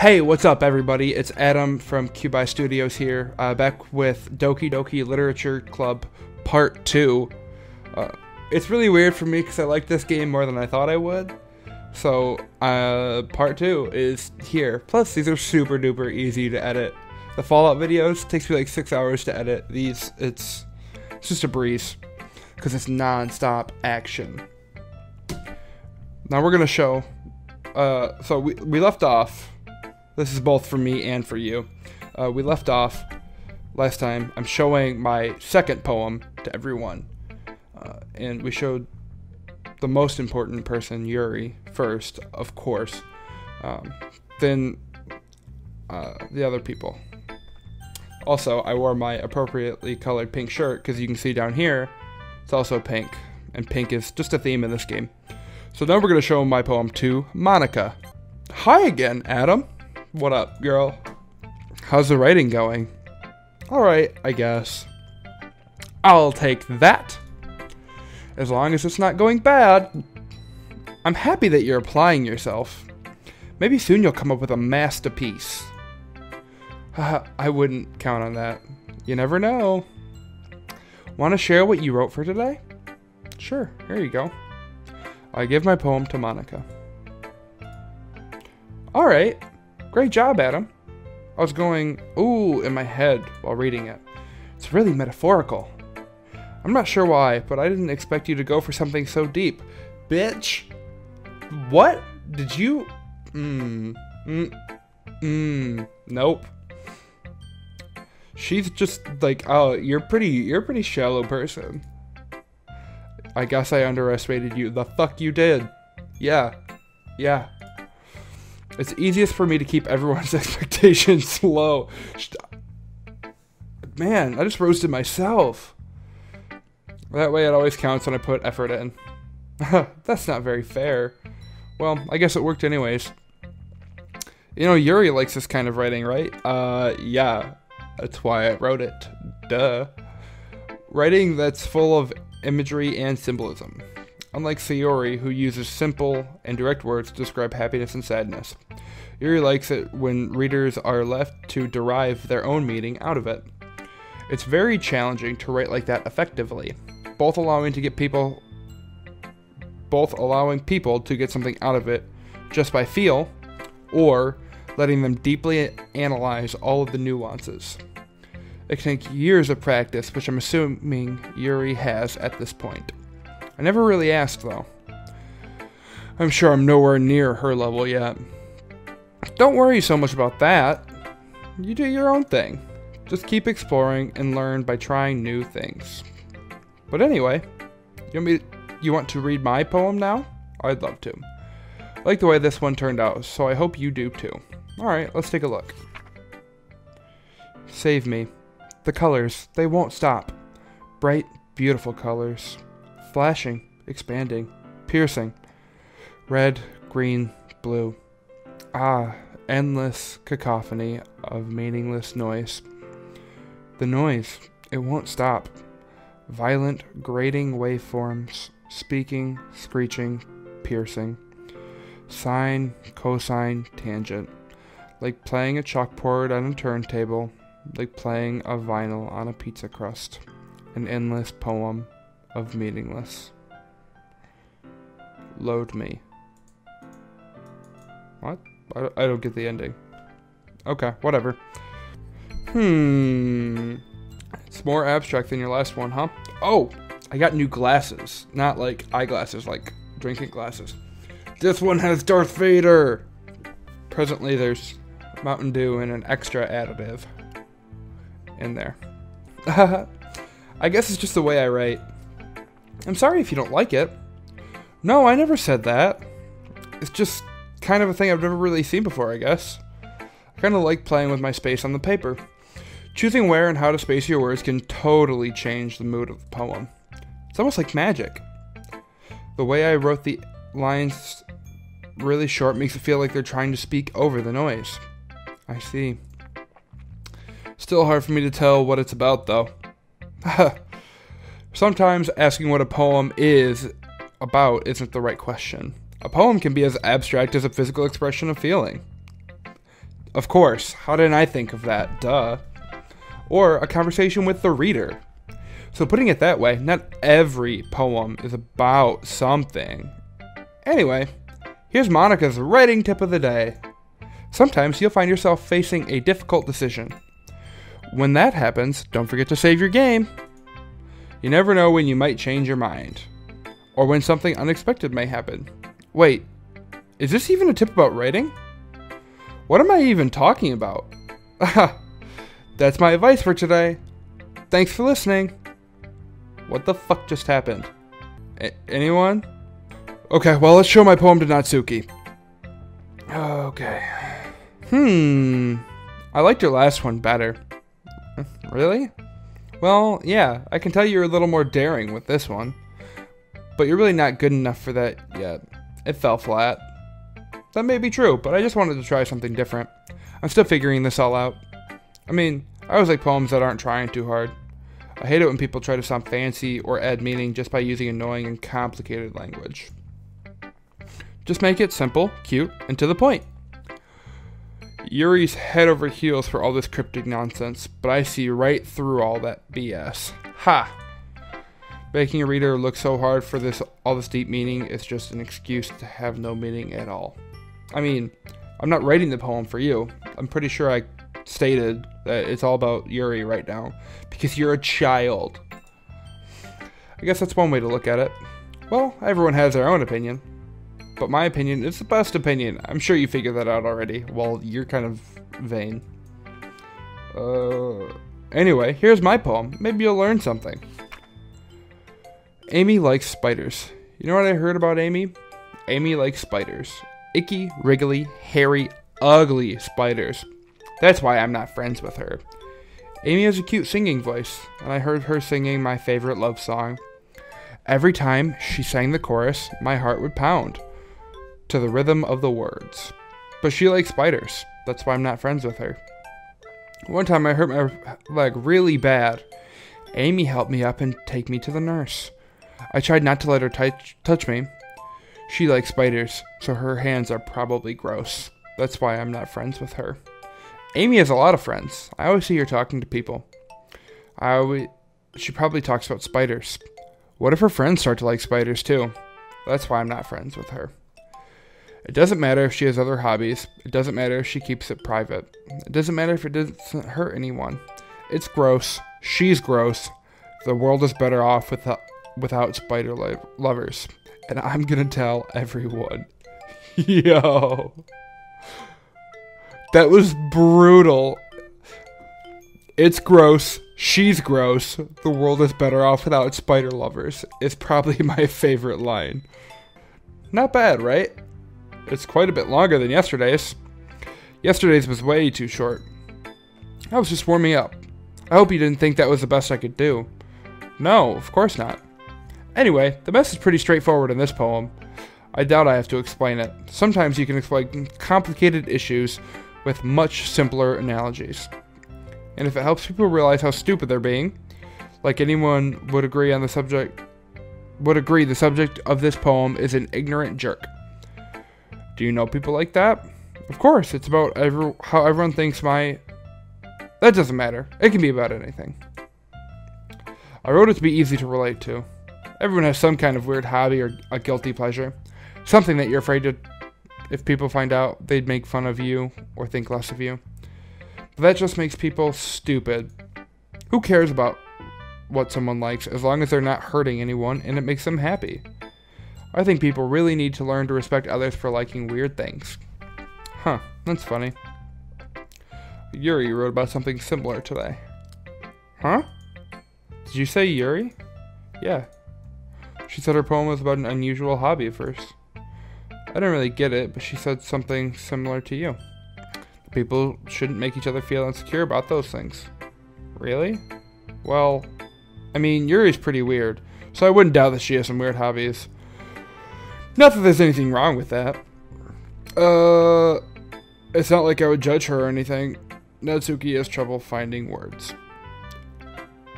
Hey, what's up, everybody? It's Adam from Cubi Studios here, back with Doki Literature Club Part 2. It's really weird for me because I like this game more than I thought I would. So, Part 2 is here. Plus, these are super duper easy to edit. The Fallout videos takes me like 6 hours to edit. These, it's just a breeze because it's non-stop action. Now we're going to show, so we left off. This is both for me and for you. We left off last time. I'm showing my second poem to everyone. And we showed the most important person, Yuri, first, of course. Then the other people. Also, I wore my appropriately colored pink shirt because you can see down here, it's also pink. And pink is just a theme in this game. So now we're going to show my poem to Monica. Hi again, Adam. What up, girl? How's the writing going? Alright, I guess. I'll take that. As long as it's not going bad. I'm happy that you're applying yourself. Maybe soon you'll come up with a masterpiece. I wouldn't count on that. You never know. Want to share what you wrote for today? Sure, here you go. I give my poem to Monica. Alright. Great job, Adam. I was going, ooh, in my head while reading it. It's really metaphorical. I'm not sure why, but I didn't expect you to go for something so deep. Bitch. What? Did you? Nope. She's just like, oh, you're a pretty shallow person. I guess I underestimated you. The fuck you did. Yeah. It's easiest for me to keep everyone's expectations low. Man, I just roasted myself. That way it always counts when I put effort in. That's not very fair. Well, I guess it worked anyways. You know, Yuri likes this kind of writing, right? Yeah. That's why I wrote it. Duh. Writing that's full of imagery and symbolism. Unlike Sayori, who uses simple and direct words to describe happiness and sadness. Yuri likes it when readers are left to derive their own meaning out of it. It's very challenging to write like that effectively, both allowing people to get something out of it just by feel, or letting them deeply analyze all of the nuances. It can take years of practice, which I'm assuming Yuri has at this point. I never really asked, though. I'm sure I'm nowhere near her level yet. Don't worry so much about that. You do your own thing. Just keep exploring and learn by trying new things. But anyway, you want to read my poem now? I'd love to. I like the way this one turned out, so I hope you do too. Alright, let's take a look. Save me. The colors, they won't stop. Bright, beautiful colors. Flashing, expanding, piercing. Red, green, blue. Ah, endless cacophony of meaningless noise. The noise, it won't stop. Violent, grating waveforms, speaking, screeching, piercing. Sine, cosine, tangent. Like playing a chalkboard on a turntable, like playing a vinyl on a pizza crust. An endless poem of meaningless. Load me. What? I don't get the ending. Okay, whatever. It's more abstract than your last one, huh? Oh, I got new glasses. Not like eyeglasses, like drinking glasses. This one has Darth Vader! Presently there's Mountain Dew and an extra additive in there. I guess it's just the way I write. I'm sorry if you don't like it. No, I never said that. It's just kind of a thing I've never really seen before, I guess. I kind of like playing with my space on the paper. Choosing where and how to space your words can totally change the mood of the poem. It's almost like magic. The way I wrote the lines really short makes it feel like they're trying to speak over the noise. I see. Still hard for me to tell what it's about, though. Sometimes asking what a poem is about isn't the right question. A poem can be as abstract as a physical expression of feeling. Of course, how didn't I think of that? Duh. Or a conversation with the reader. So putting it that way, not every poem is about something. Anyway, here's Monica's writing tip of the day. Sometimes you'll find yourself facing a difficult decision. When that happens, don't forget to save your game. You never know when you might change your mind, or when something unexpected may happen. Wait, is this even a tip about writing? What am I even talking about? That's my advice for today. Thanks for listening. What the fuck just happened? Anyone? Okay, well, let's show my poem to Natsuki. Okay. I liked your last one better. Really? Well, yeah, I can tell you're a little more daring with this one. But you're really not good enough for that yet. It fell flat. That may be true, but I just wanted to try something different. I'm still figuring this all out. I mean, I always like poems that aren't trying too hard. I hate it when people try to sound fancy or add meaning just by using annoying and complicated language. Just make it simple, cute, and to the point. Yuri's head over heels for all this cryptic nonsense, but I see right through all that BS. Ha! Making a reader look so hard for all this deep meaning is just an excuse to have no meaning at all. I mean, I'm not writing the poem for you. I'm pretty sure I stated that it's all about Yuri right now, because you're a child. I guess that's one way to look at it. Well, everyone has their own opinion. But my opinion is the best opinion. I'm sure you figured that out already. Well, you're kind of vain. Anyway, here's my poem. Maybe you'll learn something. Amy likes spiders. You know what I heard about Amy? Amy likes spiders. Icky, wriggly, hairy, ugly spiders. That's why I'm not friends with her. Amy has a cute singing voice, and I heard her singing my favorite love song. Every time she sang the chorus, my heart would pound to the rhythm of the words. But she likes spiders. That's why I'm not friends with her. One time I hurt my leg really bad. Amy helped me up and take me to the nurse. I tried not to let her touch me. She likes spiders, so her hands are probably gross. That's why I'm not friends with her. Amy has a lot of friends. I always see her talking to people. She probably talks about spiders. What if her friends start to like spiders too? That's why I'm not friends with her. It doesn't matter if she has other hobbies. It doesn't matter if she keeps it private. It doesn't matter if it doesn't hurt anyone. It's gross. She's gross. The world is better off without spider lovers. And I'm gonna tell everyone. Yo. That was brutal. It's gross. She's gross. The world is better off without spider lovers. It's probably my favorite line. Not bad, right? It's quite a bit longer than yesterday's. Yesterday's was way too short. I was just warming up. I hope you didn't think that was the best I could do. No, of course not. Anyway, the message is pretty straightforward in this poem. I doubt I have to explain it. Sometimes you can explain complicated issues with much simpler analogies. And if it helps people realize how stupid they're being, like anyone would agree the subject of this poem is an ignorant jerk. Do you know people like that? Of course, it's about how everyone thinks That doesn't matter. It can be about anything. I wrote it to be easy to relate to. Everyone has some kind of weird hobby or a guilty pleasure. Something that you're afraid to, if people find out, they'd make fun of you or think less of you. But that just makes people stupid. Who cares about what someone likes as long as they're not hurting anyone and it makes them happy? I think people really need to learn to respect others for liking weird things. Huh, that's funny. Yuri wrote about something similar today. Huh? Did you say Yuri? Yeah. She said her poem was about an unusual hobby at first. I didn't really get it, but she said something similar to you. People shouldn't make each other feel insecure about those things. Really? Well, I mean, Yuri's pretty weird, so I wouldn't doubt that she has some weird hobbies. Not that there's anything wrong with that. It's not like I would judge her or anything. Natsuki has trouble finding words.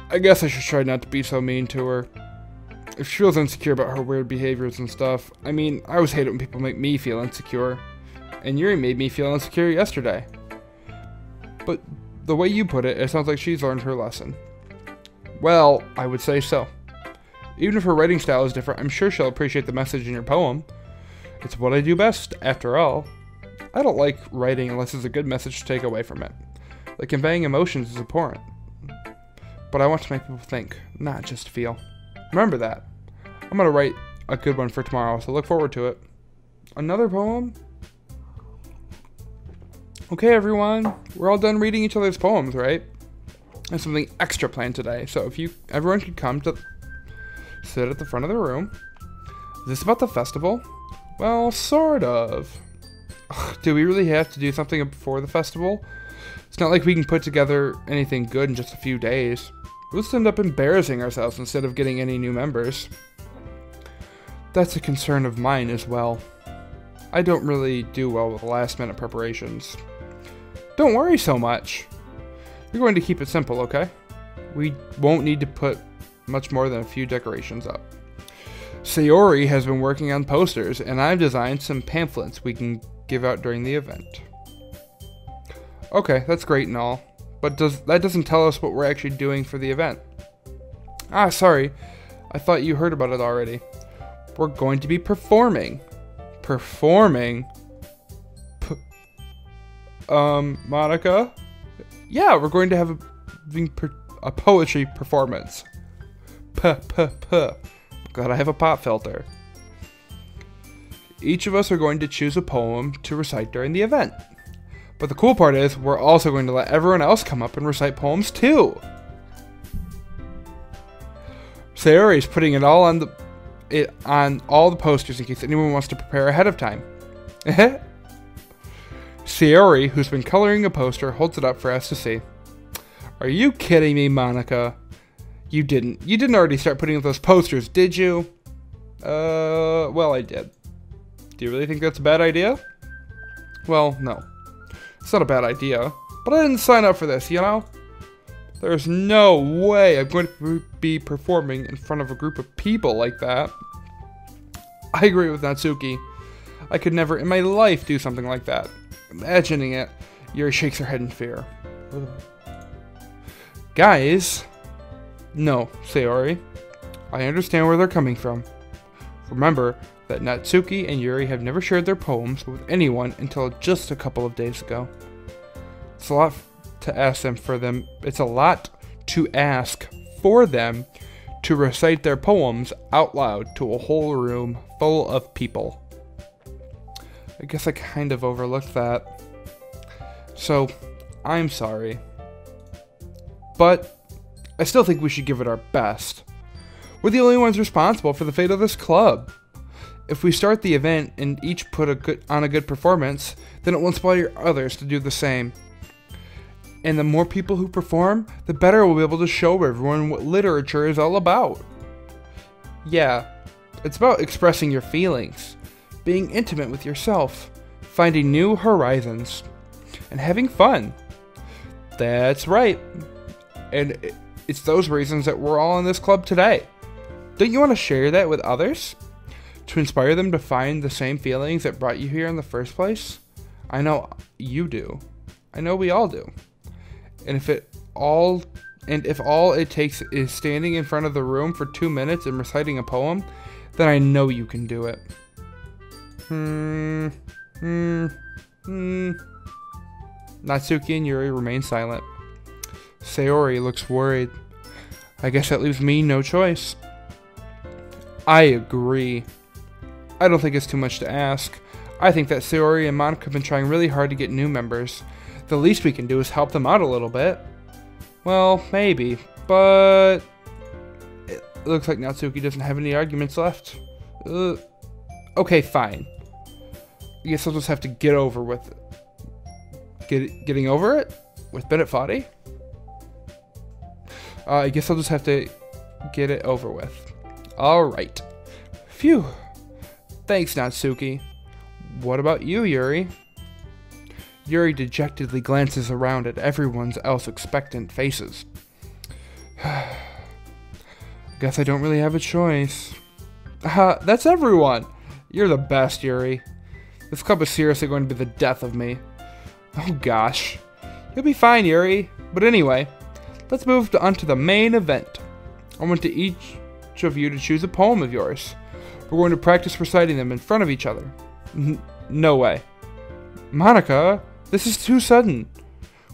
I guess I should try not to be so mean to her. If she feels insecure about her weird behaviors and stuff, I mean, I always hate it when people make me feel insecure. And Yuri made me feel insecure yesterday. But the way you put it, it sounds like she's learned her lesson. Well, I would say so. Even if her writing style is different, I'm sure she'll appreciate the message in your poem. It's what I do best, after all. I don't like writing unless there's a good message to take away from it. Like conveying emotions is important. But I want to make people think, not just feel. Remember that. I'm going to write a good one for tomorrow, so look forward to it. Another poem? Okay, everyone. We're all done reading each other's poems, right? I have something extra planned today, so if everyone could come to sit at the front of the room. Is this about the festival? Well, sort of. Do we really have to do something before the festival? It's not like we can put together anything good in just a few days. We'll just end up embarrassing ourselves instead of getting any new members. That's a concern of mine as well. I don't really do well with last-minute preparations. Don't worry so much. You're going to keep it simple, okay? We won't need to put much more than a few decorations up. Sayori has been working on posters, and I've designed some pamphlets we can give out during the event. Okay, that's great and all, but that doesn't tell us what we're actually doing for the event. Ah, sorry. I thought you heard about it already. We're going to be performing. Performing? Monica? Yeah, we're going to have a poetry performance. Glad I have a pop filter. Each of us are going to choose a poem to recite during the event. But the cool part is, we're also going to let everyone else come up and recite poems too. Sayori's putting it all on all the posters in case anyone wants to prepare ahead of time. Sayori, who's been coloring a poster, holds it up for us to see. Are you kidding me, Monica? You didn't already start putting up those posters, did you? Well, I did. Do you really think that's a bad idea? Well, no. It's not a bad idea, but I didn't sign up for this, you know? There's no way I'm going to be performing in front of a group of people like that. I agree with Natsuki. I could never in my life do something like that. Imagining it, Yuri shakes her head in fear. Ugh. Guys, no, Sayori. I understand where they're coming from. Remember that Natsuki and Yuri have never shared their poems with anyone until just a couple of days ago. It's a lot to ask for them to recite their poems out loud to a whole room full of people. I guess I kind of overlooked that. So, I'm sorry. But I still think we should give it our best. We're the only ones responsible for the fate of this club. If we start the event and each put on a good performance, then it will inspire others to do the same. And the more people who perform, the better we'll be able to show everyone what literature is all about. Yeah, it's about expressing your feelings, being intimate with yourself, finding new horizons, and having fun. That's right. And it's those reasons that we're all in this club today. Don't you want to share that with others? To inspire them to find the same feelings that brought you here in the first place? I know you do. I know we all do. And if all it takes is standing in front of the room for 2 minutes and reciting a poem, then I know you can do it. Natsuki and Yuri remain silent. Sayori looks worried. I guess that leaves me no choice. I agree. I don't think it's too much to ask. I think that Sayori and Monica have been trying really hard to get new members. The least we can do is help them out a little bit. Well, maybe, but it looks like Natsuki doesn't have any arguments left. Okay, fine. I guess I'll just have to get over with it. Getting over it? With Bennett Foddy? I guess I'll just have to get it over with. Alright. Phew. Thanks, Natsuki. What about you, Yuri? Yuri dejectedly glances around at everyone's else expectant faces. Guess I don't really have a choice. That's everyone! You're the best, Yuri. This club is seriously going to be the death of me. Oh gosh. You'll be fine, Yuri. But anyway, let's move on to the main event. I want each of you to choose a poem of yours. We're going to practice reciting them in front of each other. No way. Monica, this is too sudden.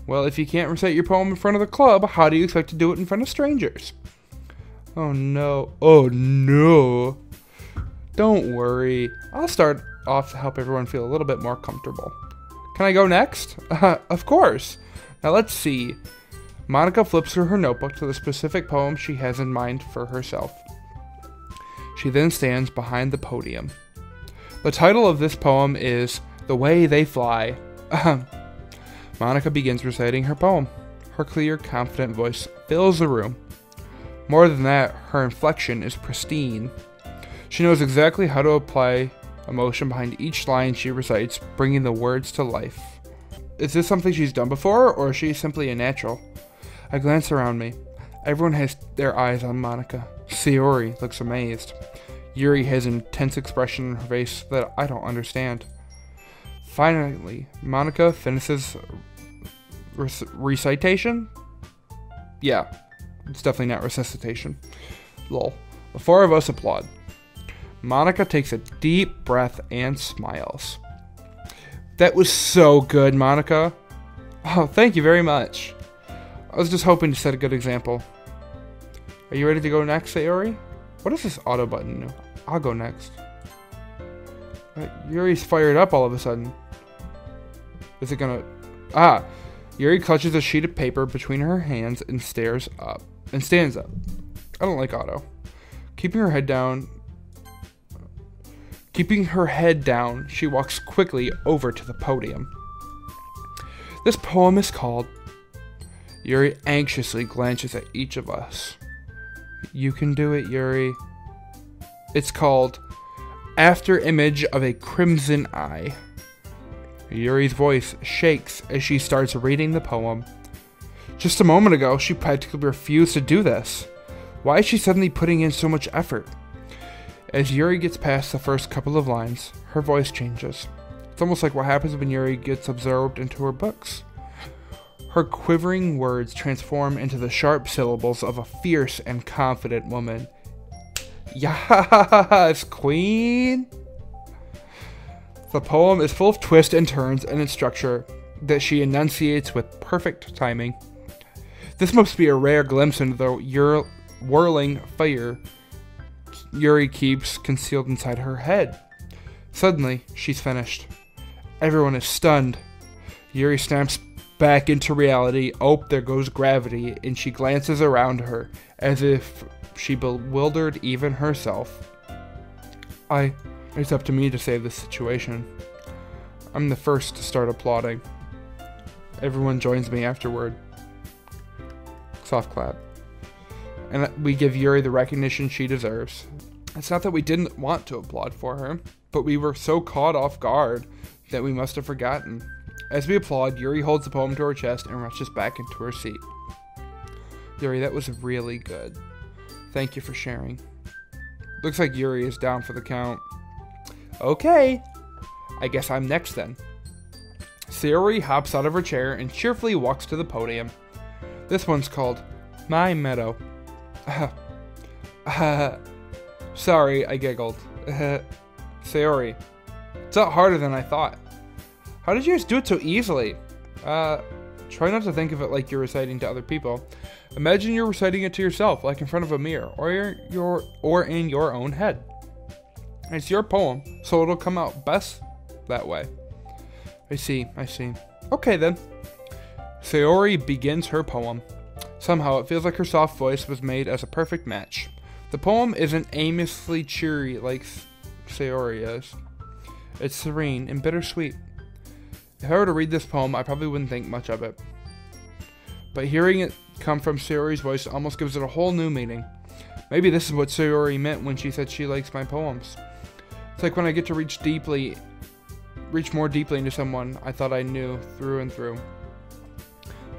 Well, if you can't recite your poem in front of the club, how do you expect to do it in front of strangers? Oh no. Oh no. Don't worry. I'll start off to help everyone feel a little bit more comfortable. Can I go next? Of course. Now let's see. Monica flips through her notebook to the specific poem she has in mind for herself. She then stands behind the podium. The title of this poem is The Way They Fly. Monica begins reciting her poem. Her clear, confident voice fills the room. More than that, her inflection is pristine. She knows exactly how to apply emotion behind each line she recites, bringing the words to life. Is this something she's done before, or is she simply a natural? I glance around me. Everyone has their eyes on Monica. Sayori looks amazed. Yuri has an intense expression in her face that I don't understand. Finally, Monica finishes recitation? Yeah, it's definitely not resuscitation. Lol. The four of us applaud. Monica takes a deep breath and smiles. That was so good, Monica. Oh, thank you very much. I was just hoping to set a good example. Are you ready to go next, Sayori? What does this auto button do? I'll go next. Yuri's fired up all of a sudden. Is it gonna... Yuri clutches a sheet of paper between her hands and stands up. I don't like auto. Keeping her head down, she walks quickly over to the podium. This poem is called... Yuri anxiously glances at each of us. You can do it, Yuri. It's called After Image of a Crimson Eye. Yuri's voice shakes as she starts reading the poem. Just a moment ago, she practically refused to do this. Why is she suddenly putting in so much effort? As Yuri gets past the first couple of lines, her voice changes. It's almost like what happens when Yuri gets absorbed into her books. Her quivering words transform into the sharp syllables of a fierce and confident woman. Yes, queen! The poem is full of twists and turns in its structure that she enunciates with perfect timing. This must be a rare glimpse into the whirling fire Yuri keeps concealed inside her head. Suddenly, she's finished. Everyone is stunned. Yuri snaps back into reality. Oh, there goes gravity, and she glances around her as if she bewildered even herself. It's up to me to save this situation. I'm the first to start applauding. Everyone joins me afterward. Soft clap. And we give Yuri the recognition she deserves. It's not that we didn't want to applaud for her, but we were so caught off guard that we must have forgotten. As we applaud, Yuri holds the poem to her chest and rushes back into her seat. Yuri, that was really good. Thank you for sharing. Looks like Yuri is down for the count. Okay, I guess I'm next then. Sayori hops out of her chair and cheerfully walks to the podium. This one's called My Meadow. Sorry, I giggled. Sayori, it's a lot harder than I thought. How did you guys do it so easily? Try not to think of it like you're reciting to other people. Imagine you're reciting it to yourself, like in front of a mirror, or in your own head. It's your poem, so it'll come out best that way. I see. Okay then. Sayori begins her poem. Somehow it feels like her soft voice was made as a perfect match. The poem isn't aimlessly cheery like Sayori is. It's serene and bittersweet. If I were to read this poem, I probably wouldn't think much of it. But hearing it come from Sayori's voice almost gives it a whole new meaning. Maybe this is what Sayori meant when she said she likes my poems. It's like when I get to reach more deeply into someone I thought I knew through and through.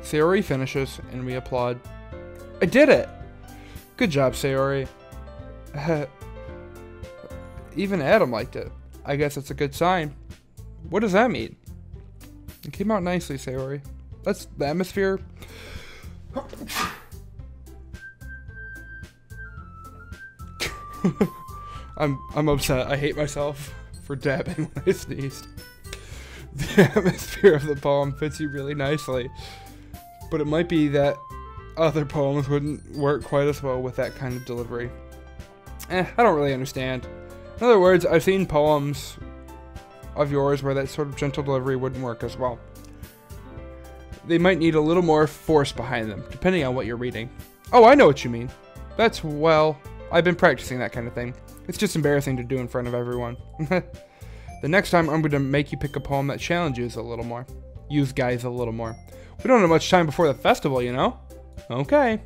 Sayori finishes, and we applaud. I did it! Good job, Sayori. Even Adam liked it. I guess it's a good sign. What does that mean? It came out nicely, Sayori. That's the atmosphere. I'm upset. I hate myself for dabbing when I sneezed. The atmosphere of the poem fits you really nicely, but it might be that other poems wouldn't work quite as well with that kind of delivery. I don't really understand. In other words, I've seen poems of yours where that sort of gentle delivery wouldn't work as well. They might need a little more force behind them, depending on what you're reading. Oh, I know what you mean. That's, well, I've been practicing that kind of thing. It's just embarrassing to do in front of everyone. The next time, I'm going to make you pick a poem that challenges a little more. Use guys a little more. We don't have much time before the festival, you know? Okay.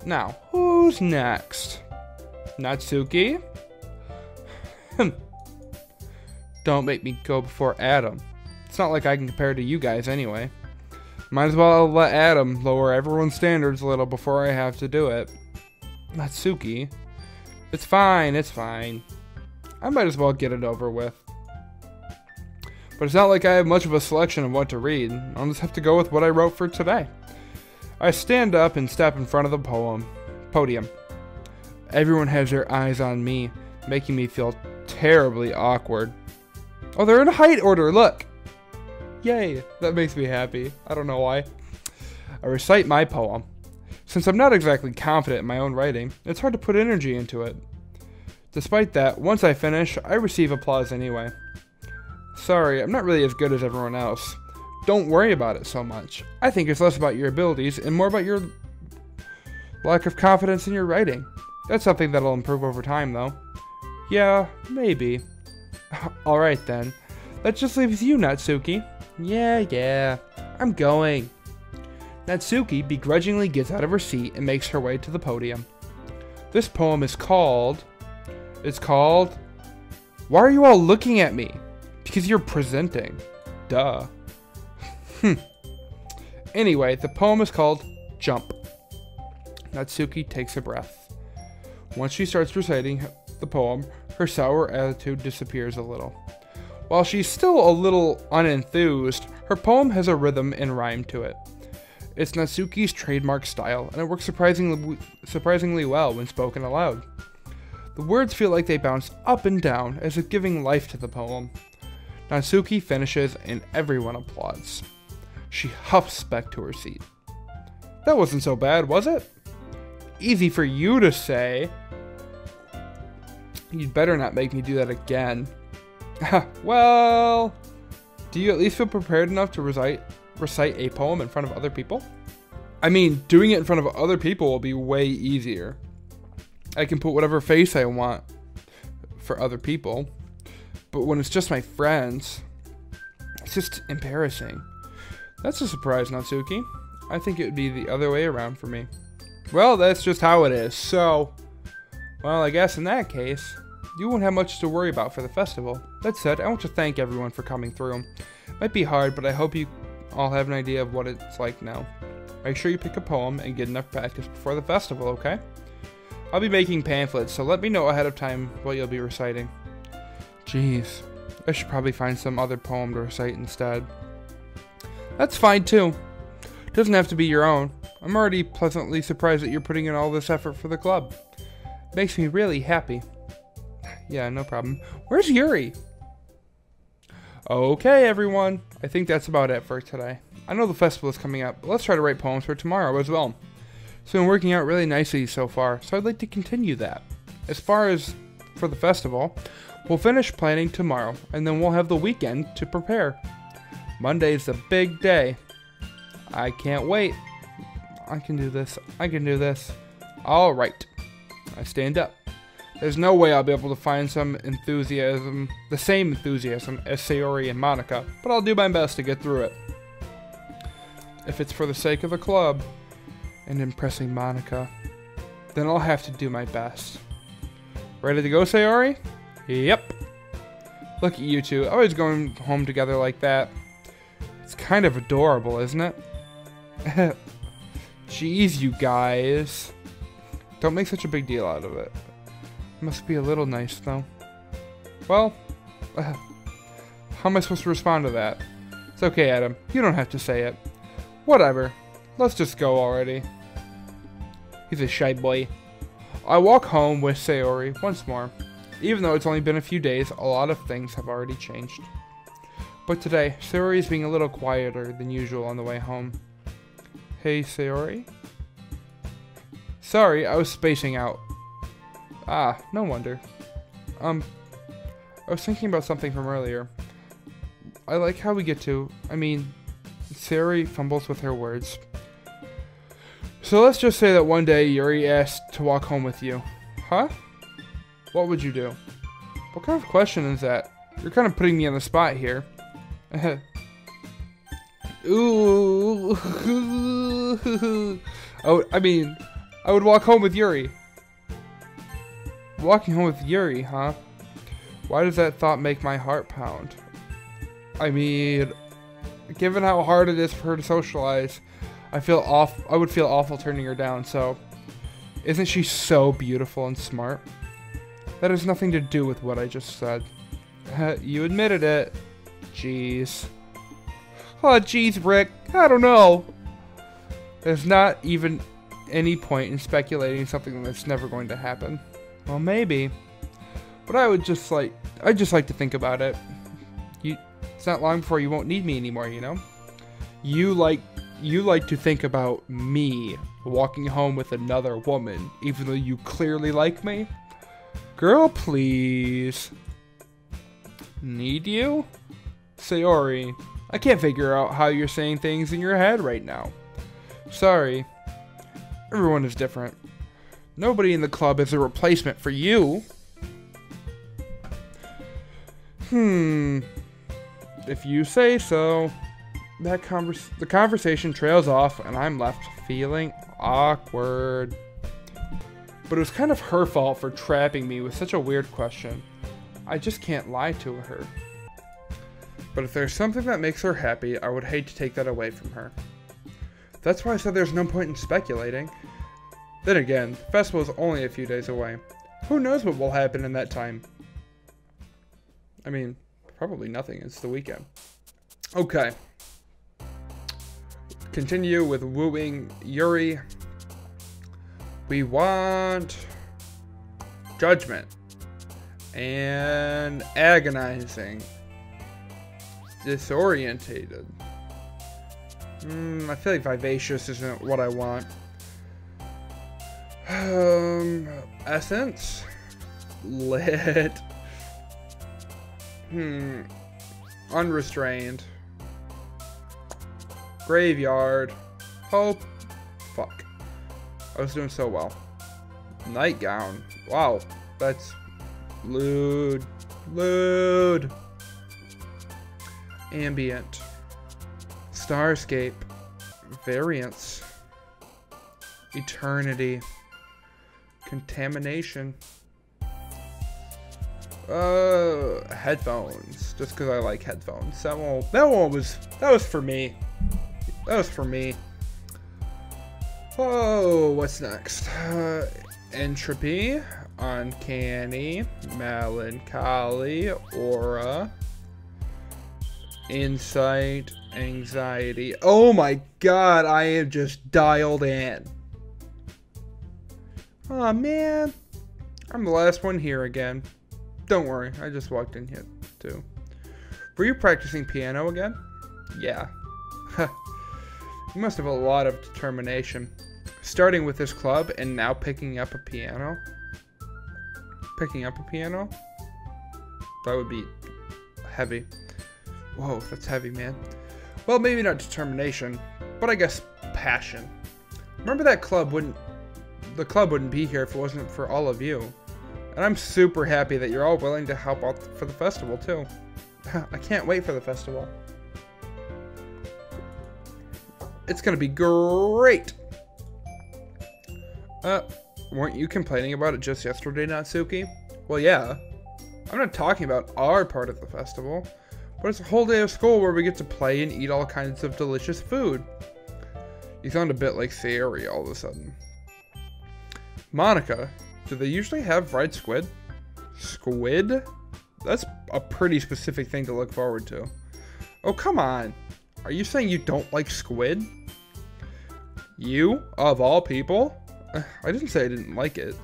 Now, who's next? Natsuki? Don't make me go before Adam. It's not like I can compare to you guys anyway. Might as well let Adam lower everyone's standards a little before I have to do it. Natsuki? It's fine, it's fine. I might as well get it over with. But it's not like I have much of a selection of what to read. I'll just have to go with what I wrote for today. I stand up and step in front of the podium. Everyone has their eyes on me, making me feel terribly awkward. Oh, they're in height order, look! Yay, that makes me happy. I don't know why. I recite my poem. Since I'm not exactly confident in my own writing, it's hard to put energy into it. Despite that, once I finish, I receive applause anyway. Sorry, I'm not really as good as everyone else. Don't worry about it so much. I think it's less about your abilities and more about your lack of confidence in your writing. That's something that'll improve over time, though. Yeah, maybe. Alright then. That just leaves you, Natsuki. Yeah, I'm going. Natsuki begrudgingly gets out of her seat and makes her way to the podium. This poem is called... Why are you all looking at me? Because you're presenting. Duh. Anyway, the poem is called Jump. Natsuki takes a breath. Once she starts reciting the poem, her sour attitude disappears a little. While she's still a little unenthused, her poem has a rhythm and rhyme to it. It's Natsuki's trademark style, and it works surprisingly well when spoken aloud. The words feel like they bounce up and down, as if giving life to the poem. Natsuki finishes, and everyone applauds. She huffs back to her seat. That wasn't so bad, was it? Easy for you to say. You'd better not make me do that again. Well, do you at least feel prepared enough to recite a poem in front of other people? I mean, doing it in front of other people will be way easier. I can put whatever face I want for other people, but when it's just my friends, it's just embarrassing. That's a surprise, Natsuki. I think it would be the other way around for me. Well, that's just how it is, so... Well, I guess in that case, you won't have much to worry about for the festival. That said, I want to thank everyone for coming through. It might be hard, but I hope you all have an idea of what it's like now. Make sure you pick a poem and get enough practice before the festival, okay? I'll be making pamphlets, so let me know ahead of time what you'll be reciting. Jeez, I should probably find some other poem to recite instead. That's fine too. It doesn't have to be your own. I'm already pleasantly surprised that you're putting in all this effort for the club. It makes me really happy. Yeah, no problem. Where's Yuri? Okay, everyone. I think that's about it for today. I know the festival is coming up, but let's try to write poems for tomorrow as well. It's been working out really nicely so far, so I'd like to continue that. As far as for the festival, we'll finish planning tomorrow, and then we'll have the weekend to prepare. Monday's the big day. I can't wait. I can do this. I can do this. All right. I stand up. There's no way I'll be able to find the same enthusiasm as Sayori and Monica, but I'll do my best to get through it. If it's for the sake of the club and impressing Monica, then I'll have to do my best. Ready to go, Sayori? Yep. Look at you two, always going home together like that. It's kind of adorable, isn't it? Jeez, you guys. Don't make such a big deal out of it. Must be a little nice, though. Well, how am I supposed to respond to that? It's okay, Adam. You don't have to say it. Whatever. Let's just go already. He's a shy boy. I walk home with Sayori once more. Even though it's only been a few days, a lot of things have already changed. But today, Sayori is being a little quieter than usual on the way home. Hey, Sayori? Sorry, I was spacing out. Ah, no wonder. I was thinking about something from earlier. I like how we get to, Sayori fumbles with her words. So let's just say that one day Yuri asked to walk home with you. Huh? What would you do? What kind of question is that? You're kind of putting me on the spot here. Ooh. I would walk home with Yuri. Walking home with Yuri, huh? Why does that thought make my heart pound? Given how hard it is for her to socialize, I would feel awful turning her down, so... Isn't she so beautiful and smart? That has nothing to do with what I just said. You admitted it. Jeez. Oh, jeez, Rick. I don't know. There's not even any point in speculating something that's never going to happen. Well, maybe. But I'd just like to think about it. It's not long before you won't need me anymore, you know? You like to think about me walking home with another woman, even though you clearly like me? Girl, please. Need you? Sayori, I can't figure out how you're saying things in your head right now. Sorry. Everyone is different. Nobody in the club is a replacement for you. If you say so. The conversation trails off, and I'm left feeling awkward. But it was kind of her fault for trapping me with such a weird question. I just can't lie to her. But if there's something that makes her happy, I would hate to take that away from her. That's why I said there's no point in speculating. Then again, the festival is only a few days away. Who knows what will happen in that time? Probably nothing. It's the weekend. Okay. Continue with wooing Yuri. We want judgment and agonizing, disorientated. I feel like vivacious isn't what I want. Essence, lit. Unrestrained. Graveyard. Hope. Fuck. I was doing so well. Nightgown. Wow. That's lewd. Lewd. Ambient. Starscape. Variance. Eternity. Contamination. Headphones. Just because I like headphones. That was for me. That was for me. Oh, what's next? Entropy, uncanny, melancholy, aura, insight, anxiety. Oh my god, I am just dialed in. Aw, man. I'm the last one here again. Don't worry, I just walked in here too. Were you practicing piano again? Yeah. You must have a lot of determination. Starting with this club and now picking up a piano. Picking up a piano? That would be heavy. Whoa, that's heavy, man. Well, maybe not determination, but I guess passion. Remember that the club wouldn't be here if it wasn't for all of you. And I'm super happy that you're all willing to help out for the festival, too. I can't wait for the festival. It's gonna be great! Weren't you complaining about it just yesterday, Natsuki? Well, yeah. I'm not talking about our part of the festival, but it's a whole day of school where we get to play and eat all kinds of delicious food. You sound a bit like Sayori all of a sudden. Monica, do they usually have fried squid? Squid? That's a pretty specific thing to look forward to. Oh, come on. Are you saying you don't like squid? You, of all people? I didn't say I didn't like it.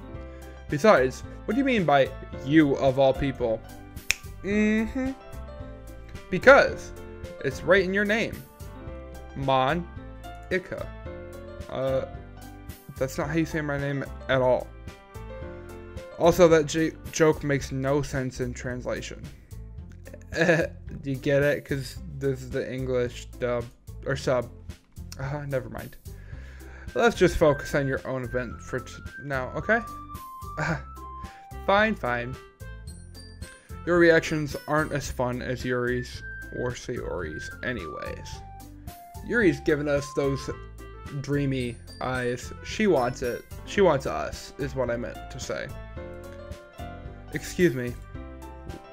Besides, what do you mean by you, of all people? Because it's right in your name. Mon-Ika. That's not how you say my name at all. Also, that joke makes no sense in translation. Do you get it? Because this is the English dub, or sub. Never mind. Let's just focus on your own event for now, okay? Fine. Your reactions aren't as fun as Yuri's or Sayori's anyways. Yuri's giving us those dreamy eyes. She wants it. She wants us, is what I meant to say. Excuse me.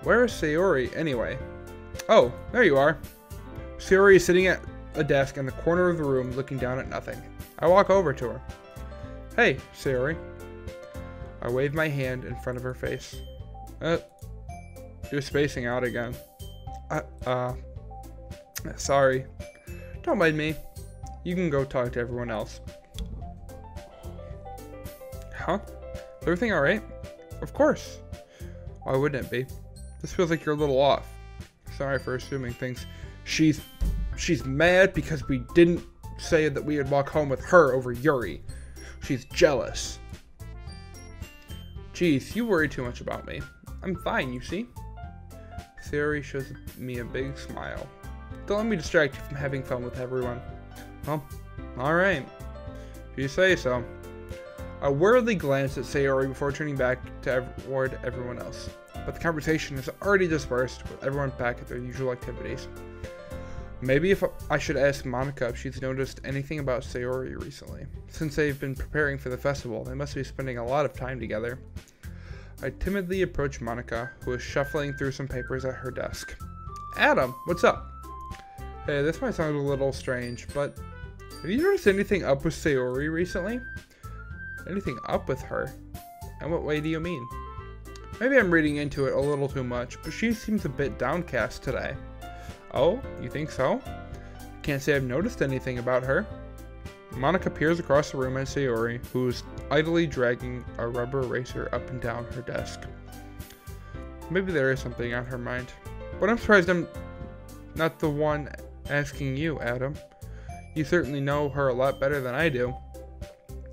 Where is Sayori anyway? Oh, there you are. Sayori is sitting at a desk in the corner of the room looking down at nothing. I walk over to her. Hey, Sayori. I wave my hand in front of her face. You're spacing out again. Sorry. Don't mind me. You can go talk to everyone else. Huh? Is everything alright? Of course. Why wouldn't it be? This feels like you're a little off. Sorry for assuming things. She's mad because we didn't say that we would walk home with her over Yuri. She's jealous. Jeez, you worry too much about me. I'm fine, you see? Sayori shows me a big smile. Don't let me distract you from having fun with everyone. Well, alright. If you say so. I warily glanced at Sayori before turning back toward everyone else. But the conversation has already dispersed, with everyone back at their usual activities. Maybe if I should ask Monica if she's noticed anything about Sayori recently. Since they've been preparing for the festival, they must be spending a lot of time together. I timidly approach Monica, who is shuffling through some papers at her desk. Adam, what's up? Hey, this might sound a little strange, but have you noticed anything up with Sayori recently? Anything up with her? In what way do you mean? Maybe I'm reading into it a little too much, but she seems a bit downcast today. Oh, you think so? Can't say I've noticed anything about her. Monica peers across the room at Sayori, who's idly dragging a rubber eraser up and down her desk. Maybe there is something on her mind. But I'm surprised I'm not the one asking you, Adam. You certainly know her a lot better than I do.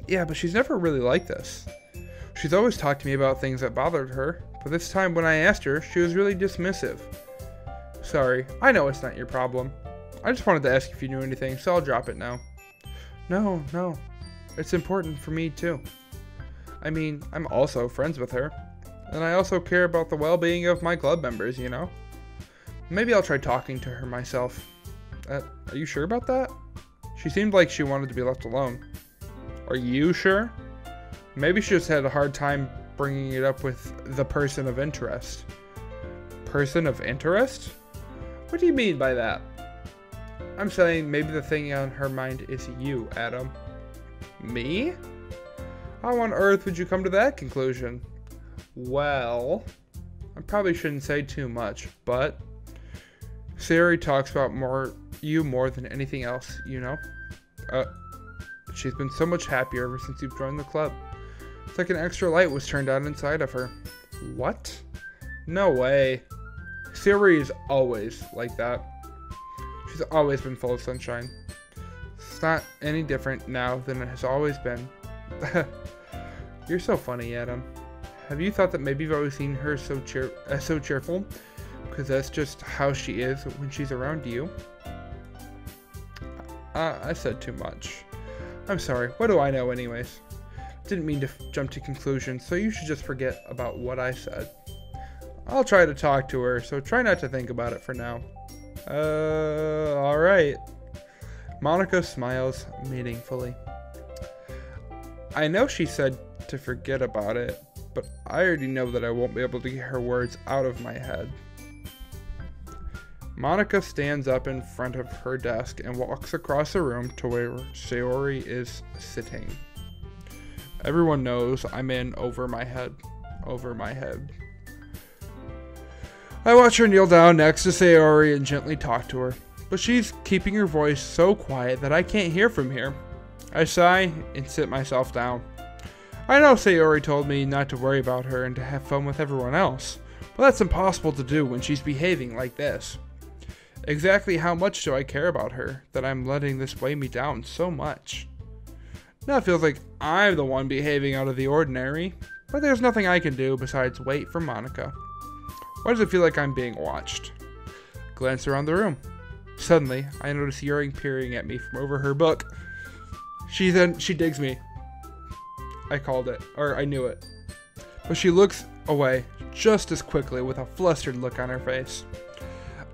Yeah, but she's never really like this. She's always talked to me about things that bothered her, but this time when I asked her, she was really dismissive. Sorry, I know it's not your problem. I just wanted to ask if you knew anything, so I'll drop it now. No. It's important for me too. I mean, I'm also friends with her. And I also care about the well-being of my club members, you know? Maybe I'll try talking to her myself. Are you sure about that? She seemed like she wanted to be left alone. Are you sure? Maybe she just had a hard time bringing it up with the person of interest. Person of interest? What do you mean by that? I'm saying maybe the thing on her mind is you, Adam. Me? How on earth would you come to that conclusion? Well, I probably shouldn't say too much, but Sayori talks about you more than anything else, you know? She's been so much happier ever since you've joined the club. It's like an extra light was turned on inside of her. What? No way. Sayori is always like that. She's always been full of sunshine. It's not any different now than it has always been. You're so funny, Adam. Have you thought that maybe you've always seen her so cheerful? Because that's just how she is when she's around you. I said too much. I'm sorry. What do I know anyways? Didn't mean to jump to conclusions, so you should just forget about what I said. I'll try to talk to her, so try not to think about it for now. Alright. Monica smiles meaningfully. I know she said to forget about it, but I already know that I won't be able to get her words out of my head. Monica stands up in front of her desk and walks across the room to where Sayori is sitting. Everyone knows I'm in over my head. I watch her kneel down next to Sayori and gently talk to her, but she's keeping her voice so quiet that I can't hear from here. I sigh and sit myself down. I know Sayori told me not to worry about her and to have fun with everyone else, but that's impossible to do when she's behaving like this. Exactly how much do I care about her that I'm letting this weigh me down so much? Now it feels like I'm the one behaving out of the ordinary, but there's nothing I can do besides wait for Monica. Why does it feel like I'm being watched? Glance around the room. Suddenly, I notice Yuri peering at me from over her book. She digs me. I called it, or I knew it. But she looks away just as quickly with a flustered look on her face.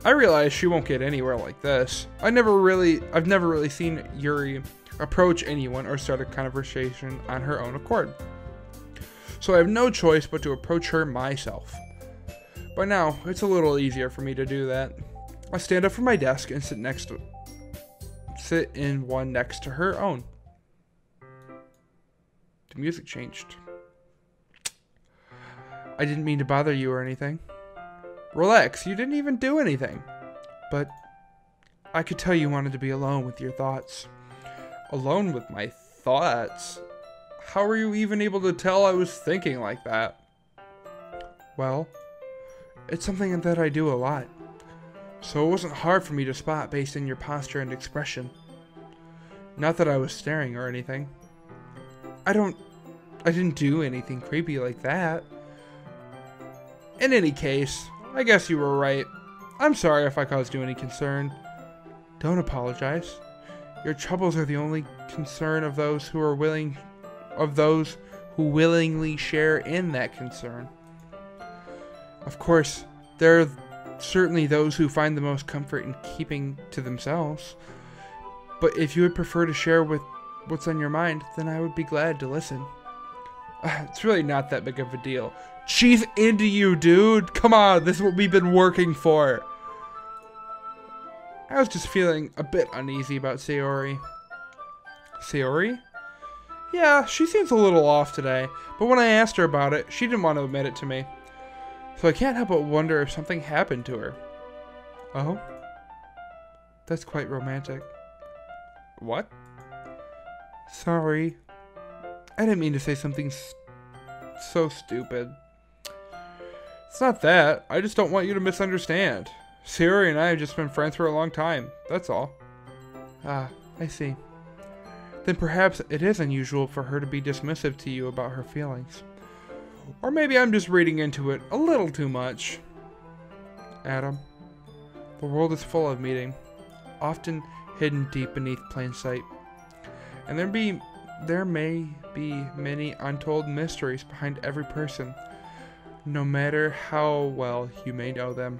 I realize she won't get anywhere like this. I've never really seen Yuri approach anyone or start a conversation on her own accord. So I have no choice but to approach her myself. By now, it's a little easier for me to do that. I stand up from my desk and sit in one next to her own. The music changed. I didn't mean to bother you or anything. Relax, you didn't even do anything. But I could tell you wanted to be alone with your thoughts. Alone with my thoughts? How were you even able to tell I was thinking like that? Well, it's something that I do a lot. So it wasn't hard for me to spot based on your posture and expression. Not that I was staring or anything. I didn't do anything creepy like that. In any case, I guess you were right. I'm sorry if I caused you any concern. Don't apologize. Your troubles are the only concern of those who willingly share in that concern. Of course, there are certainly those who find the most comfort in keeping to themselves. But if you would prefer to share with what's on your mind, then I would be glad to listen. It's really not that big of a deal. She's into you, dude. Come on, this is what we've been working for. I was just feeling a bit uneasy about Sayori. Sayori? Yeah, she seems a little off today, but when I asked her about it, she didn't want to admit it to me. So I can't help but wonder if something happened to her. Oh? That's quite romantic. What? Sorry. I didn't mean to say something so stupid. It's not that. I just don't want you to misunderstand. Sayori and I have just been friends for a long time. That's all. Ah, I see. Then perhaps it is unusual for her to be dismissive to you about her feelings. Or maybe I'm just reading into it a little too much. Adam, the world is full of meaning, often hidden deep beneath plain sight. And there may be many untold mysteries behind every person, no matter how well you may know them.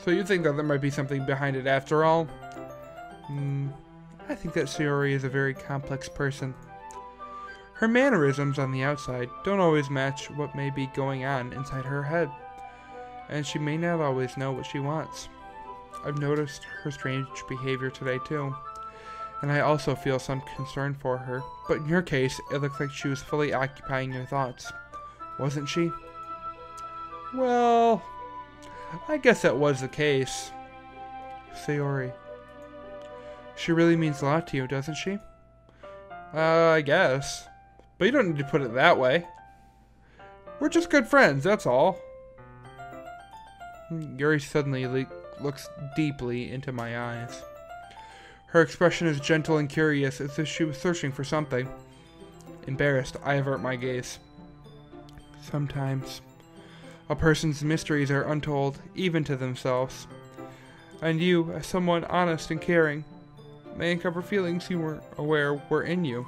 So you think that there might be something behind it after all? I think that Sayori is a very complex person. Her mannerisms on the outside don't always match what may be going on inside her head, and she may not always know what she wants. I've noticed her strange behavior today too, and I also feel some concern for her, but in your case, it looks like she was fully occupying your thoughts. Wasn't she? Well, I guess that was the case. Sayori. She really means a lot to you, doesn't she? I guess. But you don't need to put it that way. We're just good friends, that's all. Yuri suddenly looks deeply into my eyes. Her expression is gentle and curious, as if she was searching for something. Embarrassed, I avert my gaze. Sometimes, a person's mysteries are untold, even to themselves. And you, as someone honest and caring, may uncover feelings you weren't aware were in you.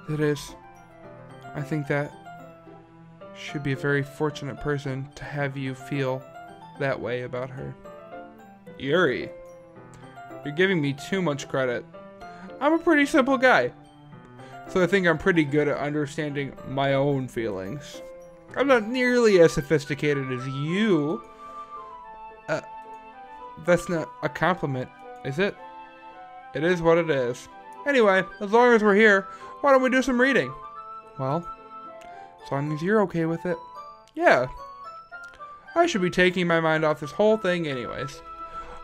That is, I think that should be a very fortunate person to have you feel that way about her. Yuri, you're giving me too much credit. I'm a pretty simple guy, so I think I'm pretty good at understanding my own feelings. I'm not nearly as sophisticated as you. That's not a compliment, is it? It is what it is. Anyway, as long as we're here, why don't we do some reading? Well, as long as you're okay with it. Yeah, I should be taking my mind off this whole thing anyways.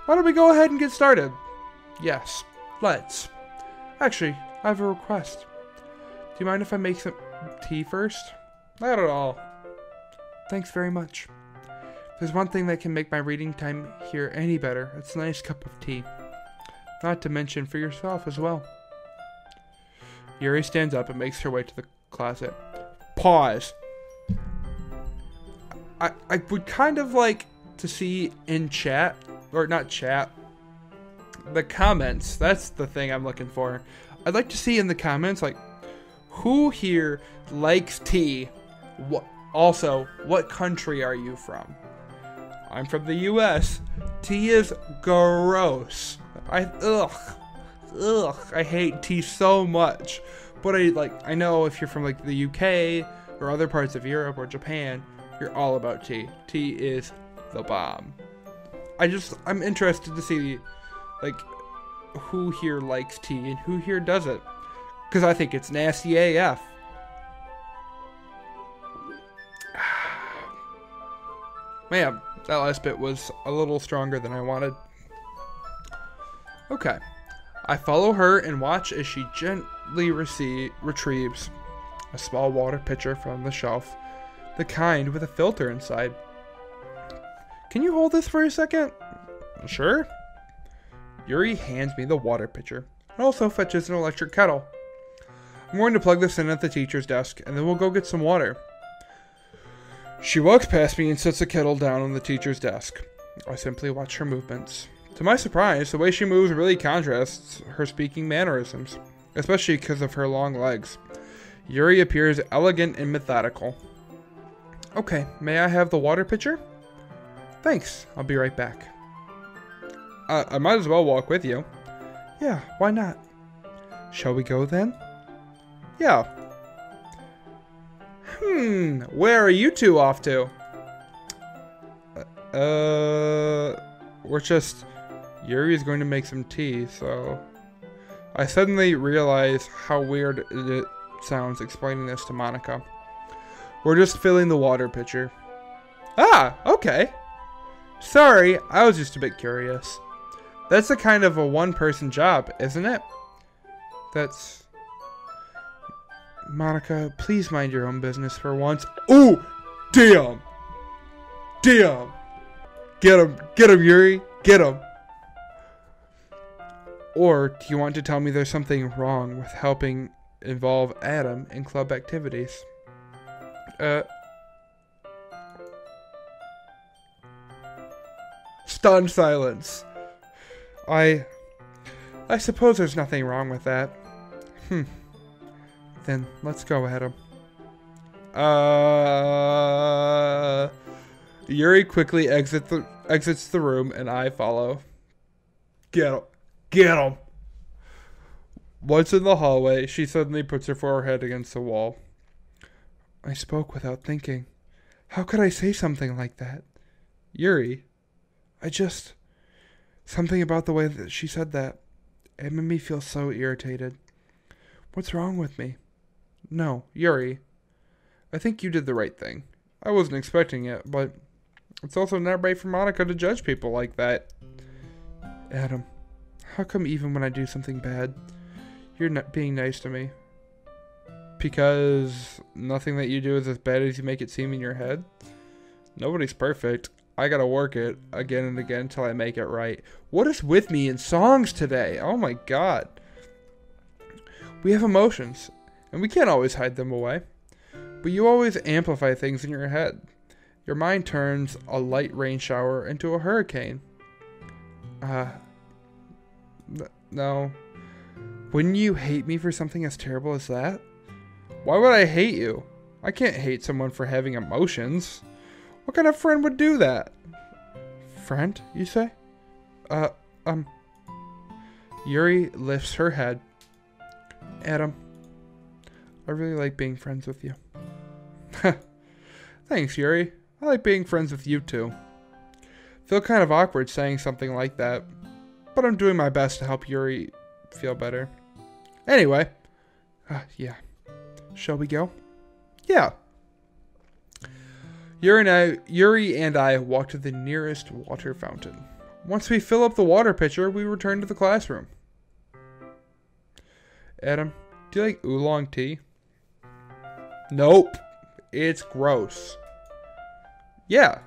Why don't we go ahead and get started? Yes, let's. Actually, I have a request. Do you mind if I make some tea first? Not at all. Thanks very much. If there's one thing that can make my reading time here any better, it's a nice cup of tea. Not to mention for yourself as well. Yuri stands up and makes her way to the closet. Pause. I would kind of like to see in chat, or not chat, the comments. That's the thing I'm looking for. I'd like to see in the comments, like, who here likes tea? Also, what country are you from? I'm from the US. Tea is gross. I hate tea so much. But I know if you're from like the UK or other parts of Europe or Japan, you're all about tea. Tea is the bomb. I'm interested to see like who here likes tea and who here doesn't. Because I think it's nasty AF. Man, that last bit was a little stronger than I wanted. Okay. I follow her and watch as she gently retrieves a small water pitcher from the shelf, the kind with a filter inside. Can you hold this for a second? Sure. Yuri hands me the water pitcher and also fetches an electric kettle. I'm going to plug this in at the teacher's desk and then we'll go get some water. She walks past me and sets the kettle down on the teacher's desk. I simply watch her movements. To my surprise, the way she moves really contrasts her speaking mannerisms, especially because of her long legs. Yuri appears elegant and methodical. Okay, may I have the water pitcher? Thanks, I'll be right back. I might as well walk with you. Yeah, why not? Shall we go then? Yeah. Where are you two off to? We're just... Yuri is going to make some tea, so... I suddenly realize how weird it sounds explaining this to Monica. We're just filling the water pitcher. Ah, okay. Sorry, I was just a bit curious. That's a kind of a one-person job, isn't it? That's... Monica, please mind your own business for once. Ooh! Damn! Damn! Get him, Yuri! Get him! Or do you want to tell me there's something wrong with helping involve Adam in club activities? Stunned silence. I suppose there's nothing wrong with that. Then let's go, Adam. Yuri quickly exits the room and I follow. Get him. Get him! Once in the hallway, she suddenly puts her forehead against the wall. I spoke without thinking. How could I say something like that? Yuri, something about the way that she said that. It made me feel so irritated. What's wrong with me? No, Yuri. I think you did the right thing. I wasn't expecting it, but it's also not right for Monica to judge people like that. Adam. How come even when I do something bad, you're not being nice to me? Because nothing that you do is as bad as you make it seem in your head? Nobody's perfect. I gotta work it again and again until I make it right. What is with me in songs today? Oh my god. We have emotions, and we can't always hide them away. But you always amplify things in your head. Your mind turns a light rain shower into a hurricane. No. Wouldn't you hate me for something as terrible as that? Why would I hate you? I can't hate someone for having emotions. What kind of friend would do that? Friend, you say? Yuri lifts her head. Adam, I really like being friends with you. Thanks, Yuri. I like being friends with you too. Feel kind of awkward saying something like that, but I'm doing my best to help Yuri feel better. Anyway, yeah. Shall we go? Yeah. Yuri and I walk to the nearest water fountain. Once we fill up the water pitcher, we return to the classroom. Adam, do you like oolong tea? Nope. It's gross. Yeah.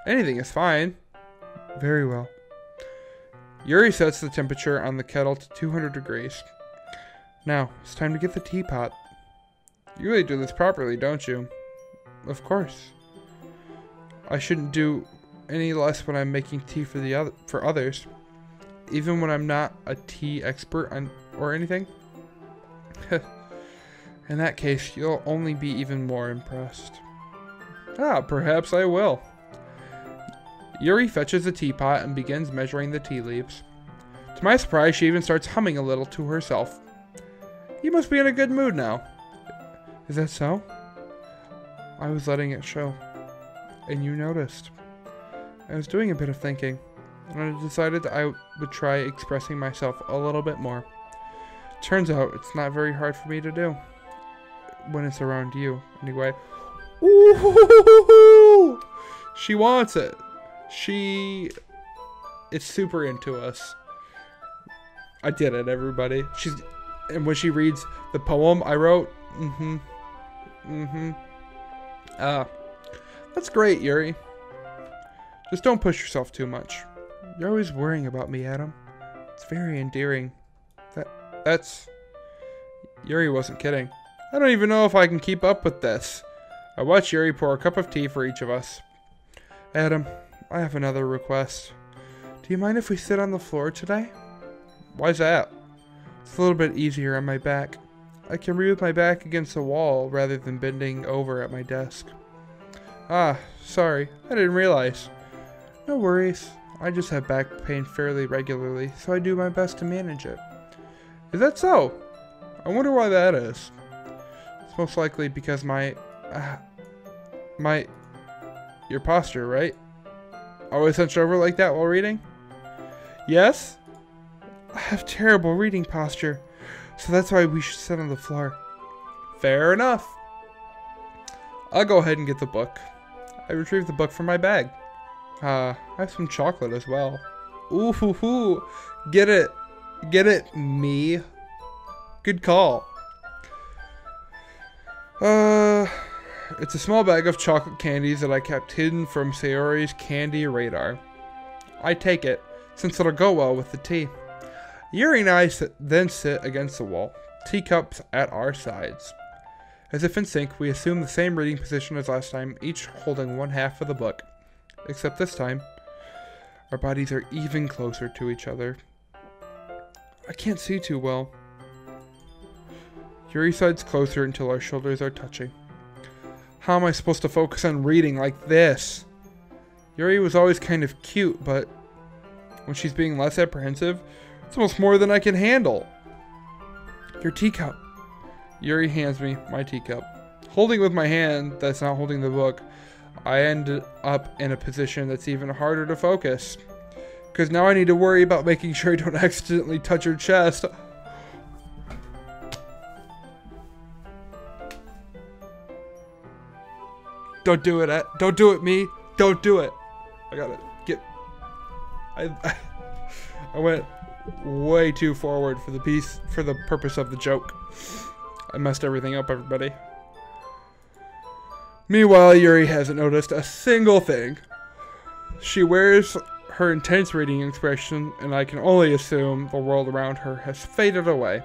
Anything is fine. Very well. Yuri sets the temperature on the kettle to 200 degrees. Now, it's time to get the teapot. You really do this properly, don't you? Of course. I shouldn't do any less when I'm making tea for others, even when I'm not a tea expert or anything. In that case, you'll only be even more impressed. Perhaps I will. Yuri fetches a teapot and begins measuring the tea leaves. To my surprise, she even starts humming a little to herself. You must be in a good mood now. Is that so? I was letting it show. And you noticed. I was doing a bit of thinking, and I decided that I would try expressing myself a little bit more. Turns out, it's not very hard for me to do. When it's around you, anyway. Ooh! She wants it. She is super into us. I did it, everybody. And when she reads the poem I wrote, that's great, Yuri. Just don't push yourself too much. You're always worrying about me, Adam. It's very endearing. That's... Yuri wasn't kidding. I don't even know if I can keep up with this. I watch Yuri pour a cup of tea for each of us. Adam, I have another request. Do you mind if we sit on the floor today? Why's that? It's a little bit easier on my back. I can read with my back against the wall rather than bending over at my desk. Sorry. I didn't realize. No worries. I just have back pain fairly regularly, so I do my best to manage it. Is that so? I wonder why that is. It's most likely because your posture, right? Always hunched over like that while reading? Yes? I have terrible reading posture, so that's why we should sit on the floor. Fair enough. I'll go ahead and get the book. I retrieved the book from my bag. I have some chocolate as well. Ooh, hoo, hoo. Get it. Get it, me. Good call. It's a small bag of chocolate candies that I kept hidden from Sayori's candy radar. I take it, since it'll go well with the tea. Yuri and I then sit against the wall, teacups at our sides. As if in sync, we assume the same reading position as last time, each holding one half of the book. Except this time, our bodies are even closer to each other. I can't see too well. Yuri sides closer until our shoulders are touching. How am I supposed to focus on reading like this? Yuri was always kind of cute, but when she's being less apprehensive, it's almost more than I can handle. Your teacup. Yuri hands me my teacup. Holding with my hand that's not holding the book, I end up in a position that's even harder to focus. Because now I need to worry about making sure I don't accidentally touch her chest. Don't do it, don't do it, me. Don't do it. I gotta get... I went way too forward for the purpose of the joke. I messed everything up, everybody. Meanwhile, Yuri hasn't noticed a single thing. She wears her intense reading expression, and I can only assume the world around her has faded away.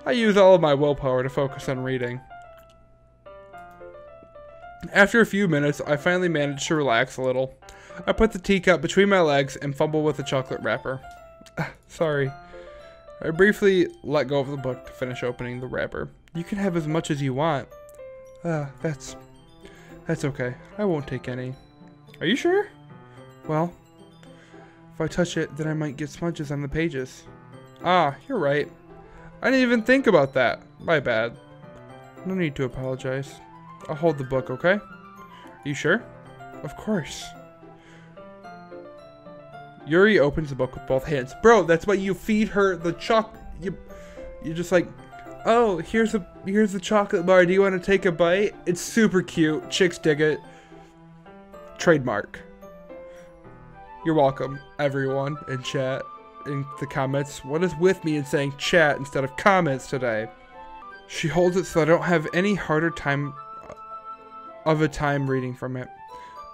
I use all of my willpower to focus on reading. After a few minutes, I finally manage to relax a little. I put the teacup between my legs and fumble with the chocolate wrapper. Sorry. I briefly let go of the book to finish opening the wrapper. You can have as much as you want. That's okay. I won't take any. Are you sure? Well, if I touch it, then I might get smudges on the pages. You're right. I didn't even think about that. My bad. No need to apologize. I'll hold the book, okay? Are you sure? Of course. Yuri opens the book with both hands. Bro, that's why you feed her the you're just like, oh, here's the chocolate bar. Do you want to take a bite? It's super cute. Chicks dig it. Trademark. You're welcome, everyone in chat, in the comments. What is with me in saying chat instead of comments today? She holds it so I don't have any harder time reading from it.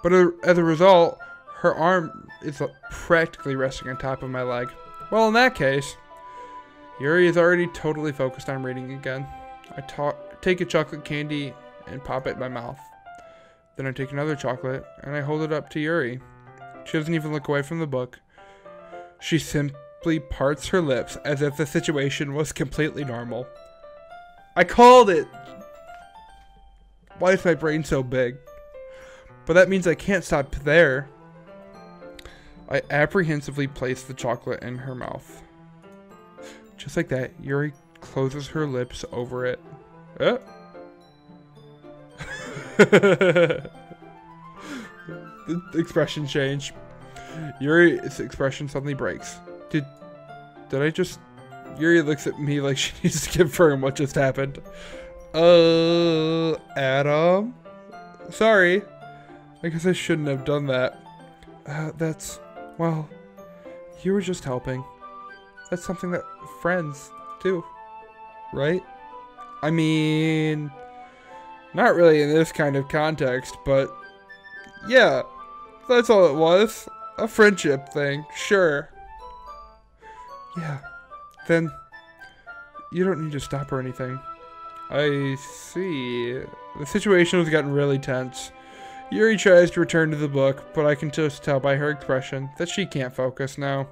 But as a result, her arm is practically resting on top of my leg. Well, in that case, Yuri is already totally focused on reading again. I take a chocolate candy and pop it in my mouth. Then I take another chocolate and I hold it up to Yuri. She doesn't even look away from the book. She simply parts her lips as if the situation was completely normal. I called it! Why is my brain so big? But that means I can't stop there. I apprehensively place the chocolate in her mouth. Just like that, Yuri closes her lips over it. The expression change. Yuri's expression suddenly breaks. Did I just... Yuri looks at me like she needs to confirm what just happened. Adam? Sorry. I guess I shouldn't have done that. Well, you were just helping. That's something that friends do, right? I mean, not really in this kind of context, but yeah, that's all it was. A friendship thing, sure. Yeah, then you don't need to stop or anything. I see. The situation has gotten really tense. Yuri tries to return to the book, but I can just tell by her expression that she can't focus now.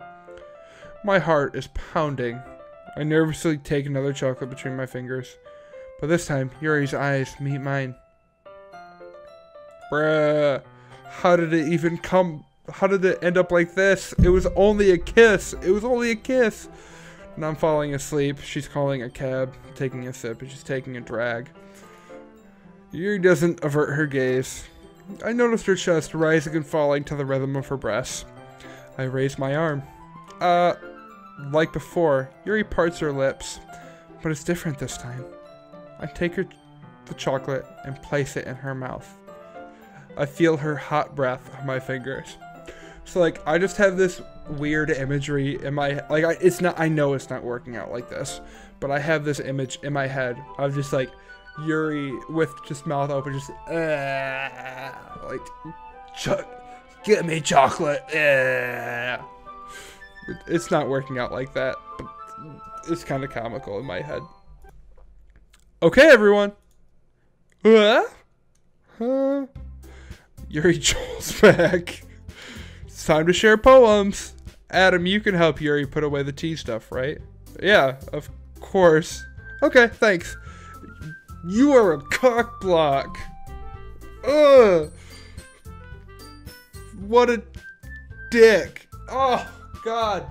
My heart is pounding. I nervously take another chocolate between my fingers, but this time Yuri's eyes meet mine. Bruh, how did it even come? How did it end up like this? It was only a kiss. It was only a kiss. And I'm falling asleep. She's calling a cab, taking a sip, and she's taking a drag. Yuri doesn't avert her gaze. I noticed her chest rising and falling to the rhythm of her breaths. I raise my arm. Like before, Yuri parts her lips, but it's different this time. I take the chocolate and place it in her mouth. I feel her hot breath on my fingers. So like, I just have this weird imagery in my, like, I know it's not working out like this, but I have this image in my head of just like, Yuri with just mouth open, just like, get me chocolate. It's not working out like that, but it's kind of comical in my head. Okay, everyone. Yuri jolts back. It's time to share poems. Adam, you can help Yuri put away the tea stuff, right? Yeah, of course. Okay, thanks. You are a cock block. Ugh. What a dick. Oh, God.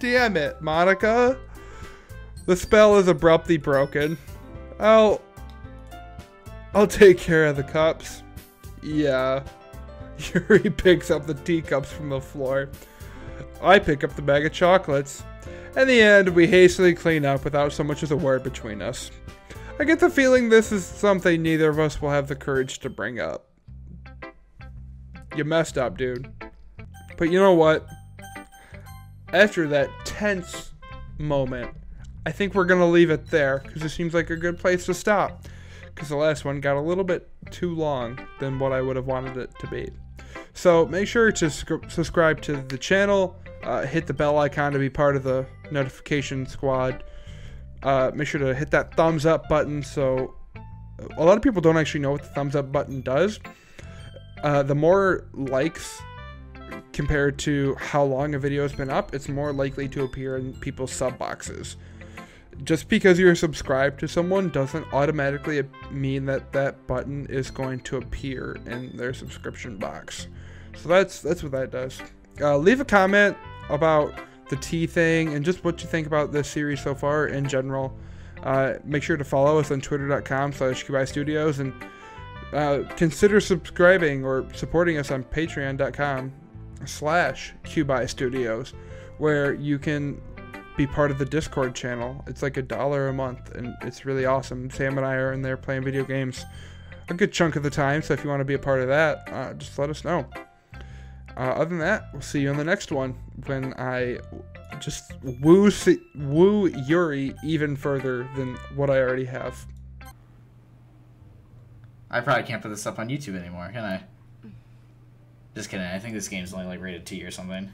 Damn it, Monica. The spell is abruptly broken. I'll take care of the cups. Yeah. Yuri picks up the teacups from the floor. I pick up the bag of chocolates. In the end, we hastily clean up without so much as a word between us. I get the feeling this is something neither of us will have the courage to bring up. You messed up, dude. But you know what? After that tense moment, I think we're going to leave it there, because it seems like a good place to stop. Because the last one got a little bit too long than what I would have wanted it to be. So make sure to subscribe to the channel, hit the bell icon to be part of the notification squad. Make sure to hit that thumbs up button. So a lot of people don't actually know what the thumbs up button does. The more likes compared to how long a video has been up, it's more likely to appear in people's sub boxes. Just because you're subscribed to someone doesn't automatically mean that that button is going to appear in their subscription box. So that's what that does. Leave a comment about the tea thing and just what you think about this series so far in general. Make sure to follow us on twitter.com/QBiStudios and consider subscribing or supporting us on patreon.com/QBiStudios, where you can be part of the Discord channel. It's like $1 a month and it's really awesome. Sam and I are in there playing video games a good chunk of the time. So if you want to be a part of that, just let us know. Other than that, we'll see you on the next one when I just woo Yuri even further than what I already have. I probably can't put this up on YouTube anymore, can I? Just kidding. I think this game's only like rated T or something.